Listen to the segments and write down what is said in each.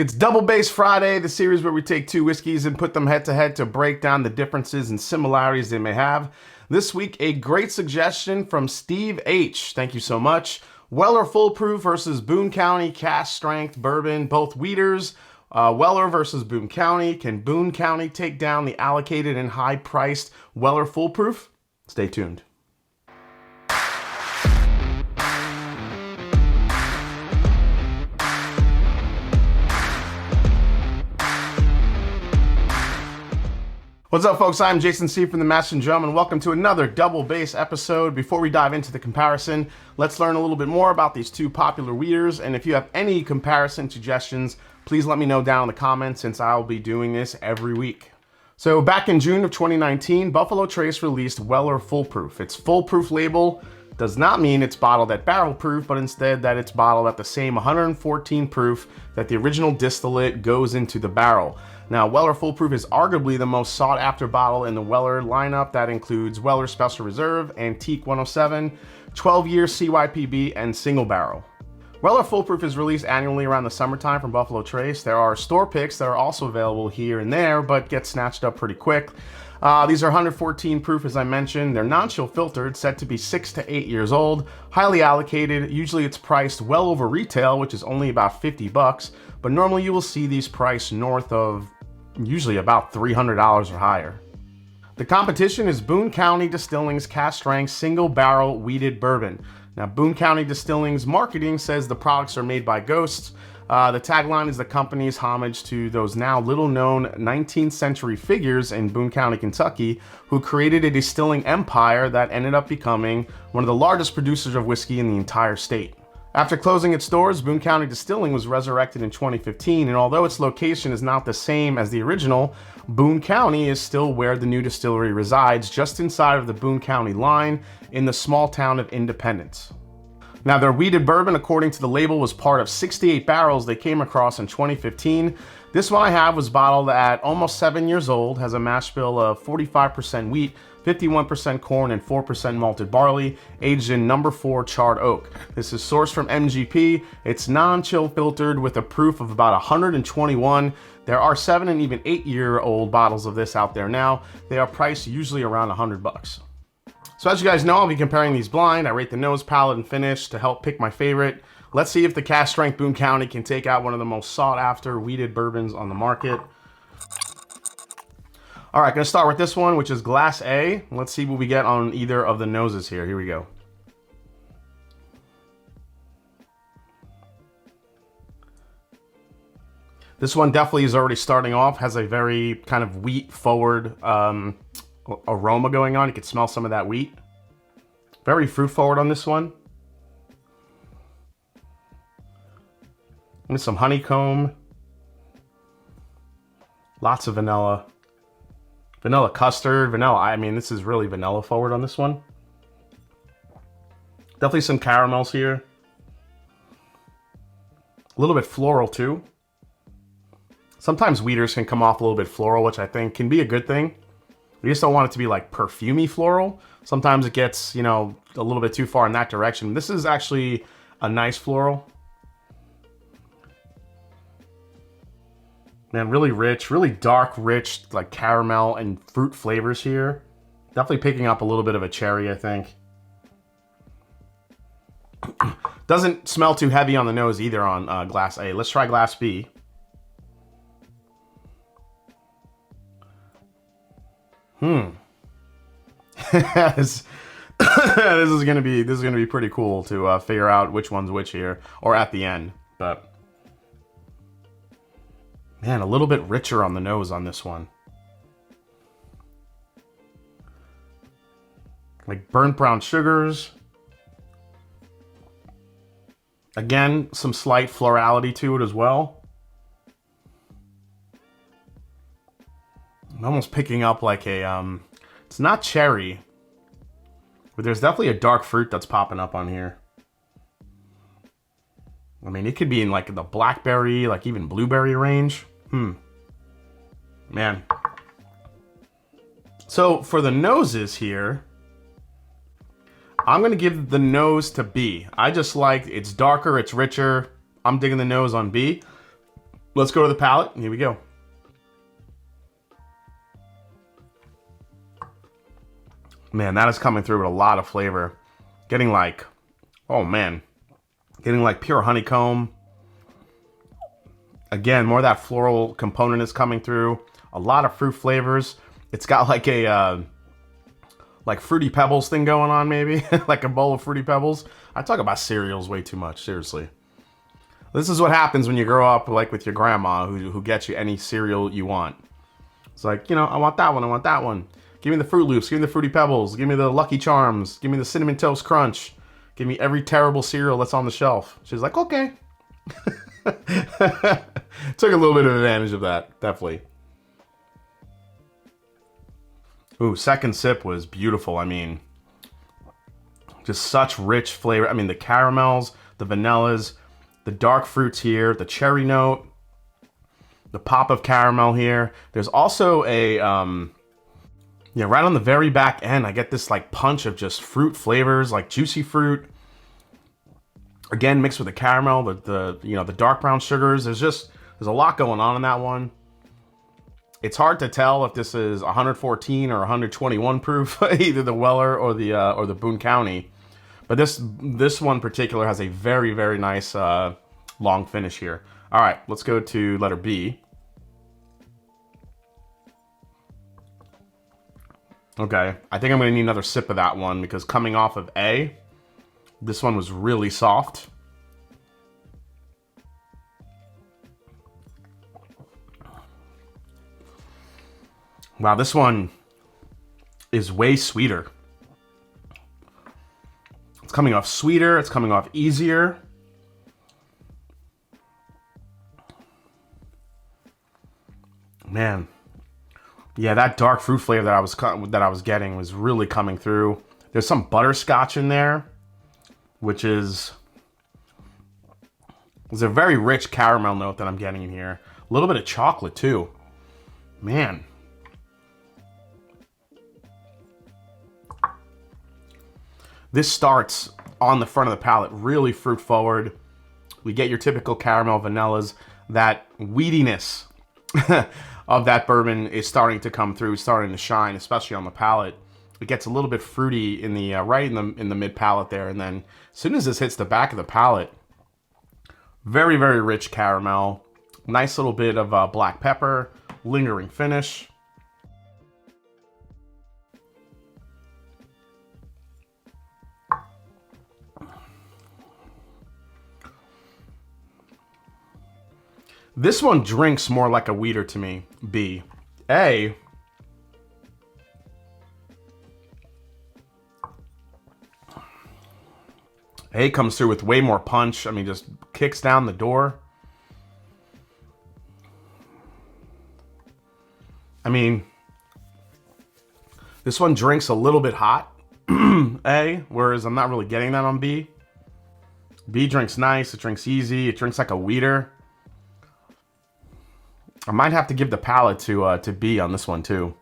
It's Double Bass Friday, the series where we take two whiskeys and put them head to head to break down the differences and similarities they may have. This week, a great suggestion from Steve H. Thank you so much. Weller Full Proof versus Boone County Cask Strength Bourbon, both wheaters. Weller versus Boone County. Can Boone County take down the allocated and high-priced Weller Full Proof? Stay tuned. What's up, folks? I'm Jason C. from the Master and Drum, and welcome to another Double Bass episode. Before we dive into the comparison, let's learn a little bit more about these two popular wheaters, and if you have any comparison suggestions, please let me know down in the comments, since I'll be doing this every week. So back in June of 2019, Buffalo Trace released Weller Full Proof. Its Full Proof label does not mean it's bottled at barrel proof, but instead that it's bottled at the same 114 proof that the original distillate goes into the barrel. Now, Weller Full Proof is arguably the most sought after bottle in the Weller lineup. That includes Weller Special Reserve, Antique 107, 12-year CYPB, and Single Barrel. Weller Full Proof is released annually around the summertime from Buffalo Trace. There are store picks that are also available here and there, but get snatched up pretty quick. These are 114 proof, as I mentioned. They're non-chill filtered, said to be 6 to 8 years old, highly allocated. Usually it's priced well over retail, which is only about 50 bucks, but normally you will see these priced north of usually about $300 or higher. The competition is Boone County Distilling's Cask Strength Single Barrel Wheated Bourbon. Now, Boone County Distilling's marketing says the products are made by ghosts. The tagline is the company's homage to those now little-known 19th century figures in Boone County, Kentucky, who created a distilling empire that ended up becoming one of the largest producers of whiskey in the entire state. After closing its doors, Boone County Distilling was resurrected in 2015, and although its location is not the same as the original, Boone County is still where the new distillery resides, just inside of the Boone County line in the small town of Independence. Now, their wheated bourbon, according to the label, was part of 68 barrels they came across in 2015. This one I have was bottled at almost 7 years old, has a mash bill of 45% wheat, 51% corn, and 4% malted barley, aged in number 4 charred oak. This is sourced from MGP. It's non-chill filtered with a proof of about 121. There are 7 and even 8-year-old bottles of this out there now. They are priced usually around 100 bucks. So as you guys know, I'll be comparing these blind. I rate the nose, palate, and finish to help pick my favorite. Let's see if the Cask Strength Boone County can take out one of the most sought after wheated bourbons on the market. All right, gonna start with this one, which is Glass A. Let's see what we get on either of the noses here. Here we go. This one definitely is already starting off, has a very kind of wheat forward aroma going on. You can smell some of that wheat. Very fruit forward on this one. And some honeycomb. Lots of vanilla. Vanilla custard, vanilla. I mean, this is really vanilla forward on this one. Definitely some caramels here. A little bit floral too. Sometimes wheaters can come off a little bit floral, which I think can be a good thing. We just don't want it to be like perfumey floral. Sometimes it gets, you know, a little bit too far in that direction. This is actually a nice floral. Man, really rich, really dark, rich, like caramel and fruit flavors here. Definitely picking up a little bit of a cherry, I think. Doesn't smell too heavy on the nose either on Glass A. Let's try Glass B. this is gonna be pretty cool to figure out which one's which here, or at the end. But man, a little bit richer on the nose on this one. Like burnt brown sugars. Again, some slight florality to it as well. I'm almost picking up like a, it's not cherry, but there's definitely a dark fruit that's popping up on here. I mean, it could be in like the blackberry, like even blueberry range. Man. So for the noses here, I'm gonna give the nose to B. I just like, it's darker, it's richer. I'm digging the nose on B. Let's go to the palate. Here we go. Man, that is coming through with a lot of flavor. Getting like, oh man, getting like pure honeycomb. Again, more of that floral component is coming through. A lot of fruit flavors. It's got like a like Fruity Pebbles thing going on, maybe. Like a bowl of Fruity Pebbles. I talk about cereals way too much, seriously. This is what happens when you grow up like with your grandma who gets you any cereal you want. It's like, you know, I want that one, I want that one. Give me the Fruit Loops, give me the Fruity Pebbles, give me the Lucky Charms, give me the Cinnamon Toast Crunch, give me every terrible cereal that's on the shelf. She's like, okay. Took a little bit of advantage of that, definitely. Ooh, second sip was beautiful. I mean, just such rich flavor. I mean, the caramels, the vanillas, the dark fruits here, the cherry note, the pop of caramel here. There's also a, yeah, right on the very back end, I get this like punch of just fruit flavors, like juicy fruit. Again, mixed with the caramel, you know, the dark brown sugars. There's a lot going on in that one. It's hard to tell if this is 114 or 121 proof, either the Weller or the Boone County. But this one in particular has a very, very nice long finish here. All right, let's go to letter B. Okay, I think I'm gonna need another sip of that one because coming off of A, this one was really soft. Wow, this one is way sweeter. It's coming off sweeter, it's coming off easier. Man. Yeah, that dark fruit flavor that I was getting was really coming through. There's some butterscotch in there, which is a very rich caramel note that I'm getting in here. A little bit of chocolate too. Man. This starts on the front of the palate, really fruit forward. We get your typical caramel vanillas. That weediness of that bourbon is starting to come through, starting to shine, especially on the palate. It gets a little bit fruity in the right in the mid palate there, and then as soon as this hits the back of the palate, very, very rich caramel, nice little bit of black pepper, lingering finish. This one drinks more like a weeder to me, B. A, comes through with way more punch. I mean, just kicks down the door. I mean, this one drinks a little bit hot, A, whereas I'm not really getting that on B. B drinks nice, it drinks easy, it drinks like a weeder. I might have to give the palate to B on this one too.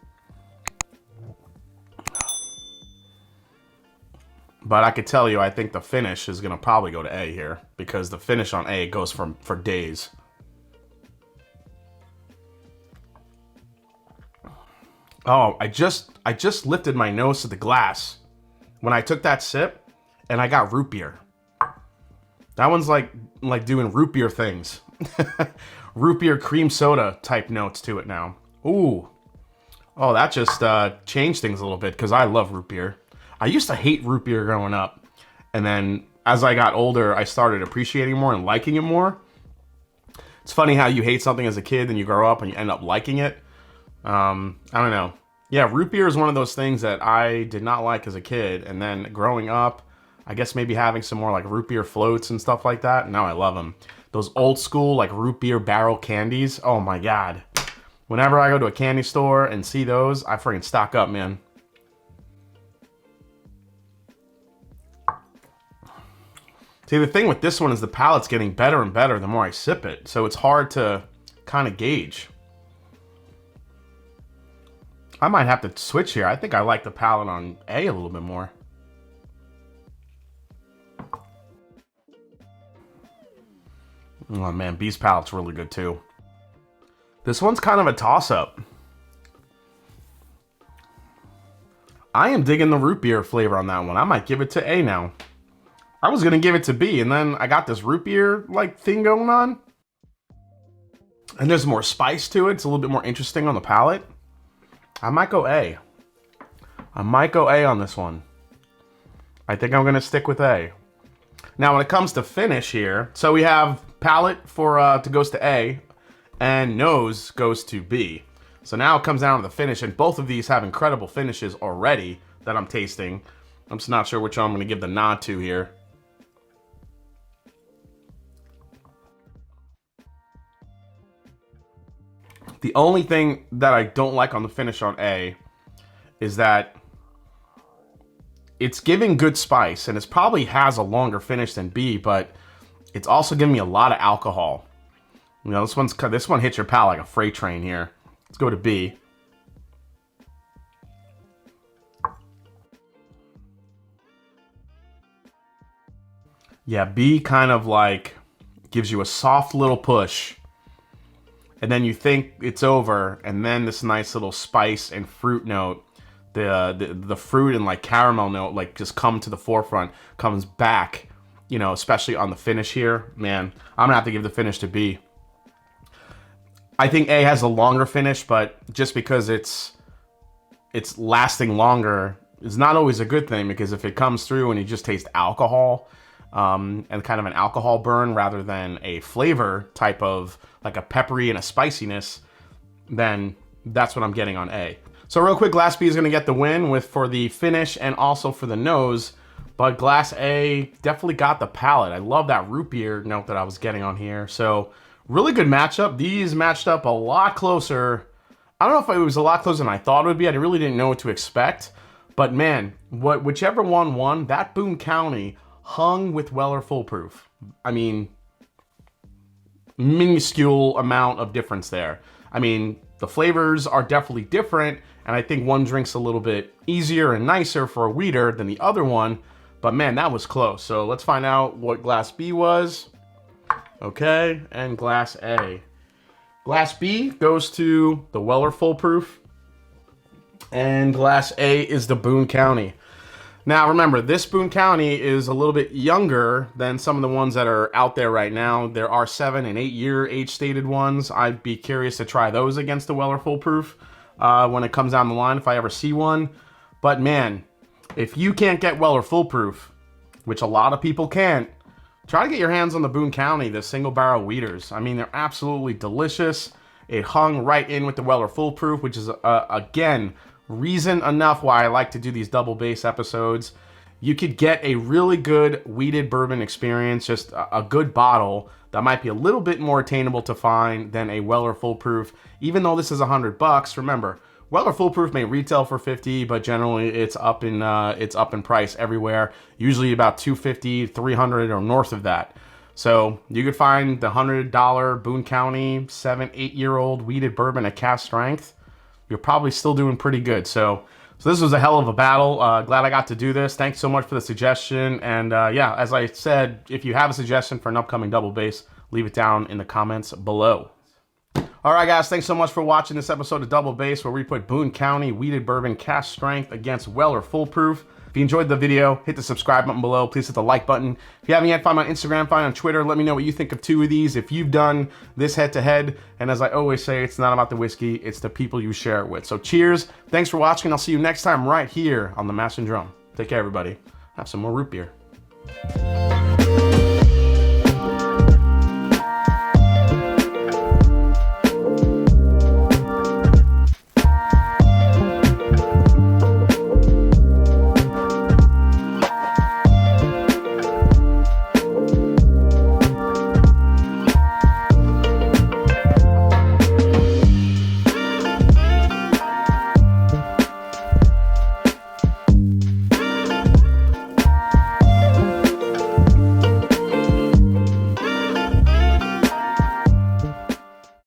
But I could tell you, I think the finish is gonna probably go to A here because the finish on A goes for days. Oh, I just lifted my nose to the glass when I took that sip, and I got root beer. That one's like doing root beer things. Root beer cream soda type notes to it now. Ooh. Oh, that just changed things a little bit because I love root beer. I used to hate root beer growing up. And then as I got older, I started appreciating more and liking it more. It's funny how you hate something as a kid and you grow up and you end up liking it. I don't know. Yeah, root beer is one of those things that I did not like as a kid. And then growing up, I guess maybe having some more like root beer floats and stuff like that. Now I love them. Those old school like root beer barrel candies. Oh my God. Whenever I go to a candy store and see those, I freaking stock up, man. See, the thing with this one is the palate's getting better and better the more I sip it. So it's hard to kind of gauge. I might have to switch here. I think I like the palate on A a little bit more. Oh man, B's palate's really good too. This one's kind of a toss-up. I am digging the root beer flavor on that one. I might give it to A now. I was gonna give it to B, and then I got this root beer like thing going on. And there's more spice to it. It's a little bit more interesting on the palate. I might go A. I might go A on this one. I think I'm gonna stick with A. Now when it comes to finish here, so we have palate goes to A, and nose goes to B. So now it comes down to the finish, and both of these have incredible finishes already that I'm tasting. I'm just not sure which one I'm gonna give the nod to here. The only thing that I don't like on the finish on A is that it's giving good spice, and it probably has a longer finish than B, but it's also giving me a lot of alcohol. You know, this one hits your palate like a freight train here. Let's go to B. Yeah, B kind of like gives you a soft little push, and then you think it's over, and then this nice little spice and fruit note, the fruit and like caramel note, like just come to the forefront, comes back, you know, especially on the finish here. Man, I'm gonna have to give the finish to B. I think A has a longer finish, but just because it's lasting longer is not always a good thing, because if it comes through and you just taste alcohol, and kind of an alcohol burn rather than a flavor type of like a peppery and a spiciness, then that's what I'm getting on A. So real quick, Glass B is gonna get the win for the finish and also for the nose, but Glass A definitely got the palate. I love that root beer note that I was getting on here. So really good matchup. These matched up a lot closer. I don't know if it was a lot closer than I thought it would be. I really didn't know what to expect, but man, whichever one won, that Boone County hung with Weller Foolproof. I mean, minuscule amount of difference there. I mean, the flavors are definitely different, and I think one drink's a little bit easier and nicer for a weeder than the other one, but man, that was close. So let's find out what Glass B was. Okay, and Glass A. Glass B goes to the Weller Foolproof, and Glass A is the Boone County. Now remember, this Boone County is a little bit younger than some of the ones that are out there right now. There are 7 and 8 year age stated ones. I'd be curious to try those against the Weller Foolproof when it comes down the line, if I ever see one. But man, if you can't get Weller Foolproof, which a lot of people can't, try to get your hands on the Boone County, the single barrel weeders. I mean, they're absolutely delicious. It hung right in with the Weller Foolproof, which is, again, reason enough why I like to do these double base episodes. You could get a really good weeded bourbon experience, just a good bottle that might be a little bit more attainable to find than a Weller Foolproof. Even though this is $100, remember, Weller Foolproof may retail for $50, but generally it's up in price everywhere. Usually about $250, $300, or north of that. So you could find the $100 Boone County 7-8 year old weeded bourbon at cask strength. You're probably still doing pretty good. So this was a hell of a battle. Glad I got to do this. Thanks so much for the suggestion. And yeah, as I said, if you have a suggestion for an upcoming double base, leave it down in the comments below. All right, guys, thanks so much for watching this episode of Double Base, where we put Boone County Weeded Bourbon Cask Strength against Weller Foolproof. If you enjoyed the video, hit the subscribe button below. Please hit the like button. If you haven't yet, find me on Instagram, find me on Twitter. Let me know what you think of 2 of these. If you've done this head-to-head, and as I always say, it's not about the whiskey, it's the people you share it with. So cheers. Thanks for watching. I'll see you next time right here on The Mash and Drum. Take care, everybody. Have some more root beer.